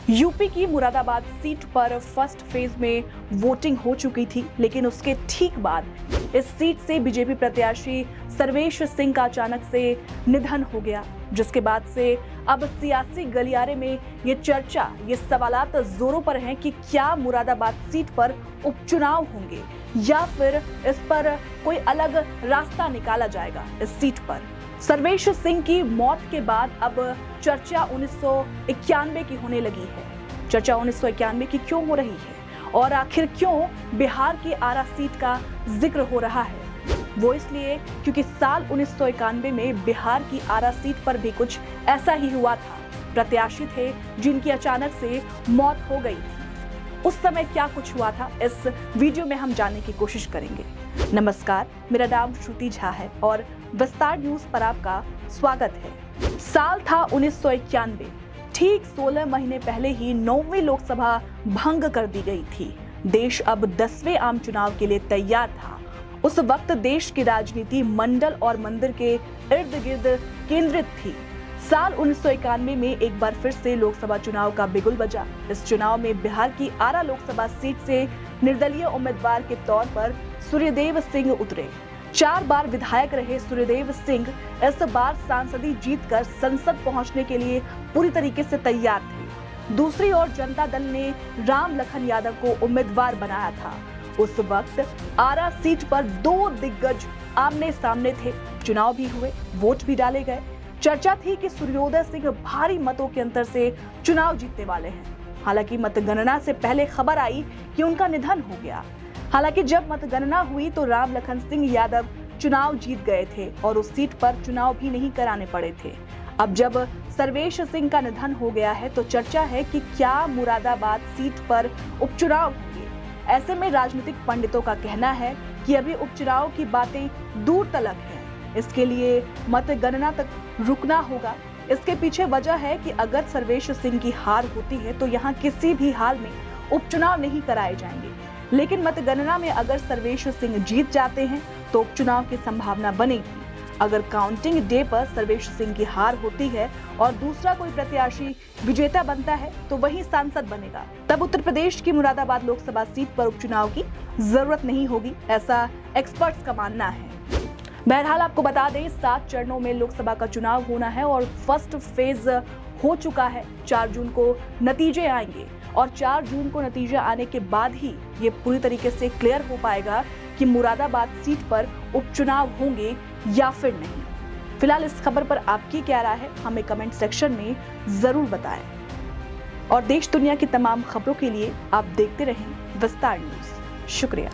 UP की Moradabad seat पर first phase में वोटिंग हो चुकी थी, लेकिन उसके ठीक बाद इस सीट से बीजेपी प्रत्याशी सर्वेश सिंह का अचानक से निधन हो गया, जिसके बाद से अब सियासी गलियारे में ये चर्चा, ये सवालात जोरों पर हैं कि क्या मुरादाबाद सीट पर उपचुनाव होंगे या फिर इस पर कोई अलग रास्ता निकाला जाएगा। इस सीट पर सर्वेश सिंह की मौत के बाद अब चर्चा 1991 की होने लगी है। चर्चा 1991 की क्यों हो रही है और आखिर क्यों बिहार की आरा सीट का जिक्र हो रहा है? वो इसलिए क्योंकि साल 1991 में बिहार की आरा सीट पर भी कुछ ऐसा ही हुआ था। प्रत्याशी थे जिनकी अचानक से मौत हो गई थी। उस समय क्या कुछ हुआ था, इस वीडियो में हम जानने की कोशिश करेंगे। नमस्कार, मेरा नाम श्रुति झा है और विस्तार न्यूज पर आपका स्वागत है। साल था 1991। ठीक 16 महीने पहले ही 9वीं लोकसभा भंग कर दी गई थी। देश अब 10वें आम चुनाव के लिए तैयार था। उस वक्त देश की राजनीति मंडल और मंदिर के इर्द गिर्द केंद्रित थी। साल 1991 में एक बार फिर से लोकसभा चुनाव का बिगुल बजा। इस चुनाव में बिहार की आरा लोकसभा सीट से निर्दलीय उम्मीदवार के तौर पर सूर्यदेव सिंह उतरे। 4 बार विधायक रहे सूर्यदेव सिंह इस बार सांसदी जीतकर संसद पहुंचने के लिए पूरी तरीके से तैयार थे। दूसरी ओर जनता दल ने राम लखन यादव को उम्मीदवार बनाया था। उस वक्त आरा सीट पर 2 दिग्गज आमने सामने थे। चुनाव भी हुए, वोट भी डाले गए। चर्चा थी कि सूर्योदय सिंह भारी मतों के अंतर से चुनाव जीतने वाले हैं। हालांकि मतगणना से पहले खबर आई कि उनका निधन हो गया। हालांकि जब मतगणना हुई तो राम लखन सिंह यादव चुनाव जीत गए थे और उस सीट पर चुनाव भी नहीं कराने पड़े थे। अब जब सर्वेश सिंह का निधन हो गया है तो चर्चा है कि क्या मुरादाबाद सीट पर उपचुनाव होंगे। ऐसे में राजनीतिक पंडितों का कहना है कि अभी उपचुनाव की बातें दूर तलक है। इसके लिए मतगणना तक रुकना होगा। इसके पीछे वजह है कि अगर सर्वेश सिंह की हार होती है तो यहाँ किसी भी हाल में उपचुनाव नहीं कराए जाएंगे, लेकिन मतगणना में अगर सर्वेश सिंह जीत जाते हैं तो उपचुनाव की संभावना बनेगी। अगर काउंटिंग डे पर सर्वेश सिंह की हार होती है और दूसरा कोई प्रत्याशी विजेता बनता है तो वही सांसद बनेगा। तब उत्तर प्रदेश की मुरादाबाद लोकसभा सीट पर उपचुनाव की जरूरत नहीं होगी, ऐसा एक्सपर्ट्स का मानना है। बहरहाल आपको बता दें, 7 चरणों में लोकसभा का चुनाव होना है और फर्स्ट फेज हो चुका है। 4 जून को नतीजे आएंगे और 4 जून को नतीजे आने के बाद ही ये पूरी तरीके से क्लियर हो पाएगा कि मुरादाबाद सीट पर उपचुनाव होंगे या फिर नहीं। फिलहाल इस खबर पर आपकी क्या राय है, हमें कमेंट सेक्शन में जरूर बताएं। और देश दुनिया की तमाम खबरों के लिए आप देखते रहें विस्तार न्यूज। शुक्रिया।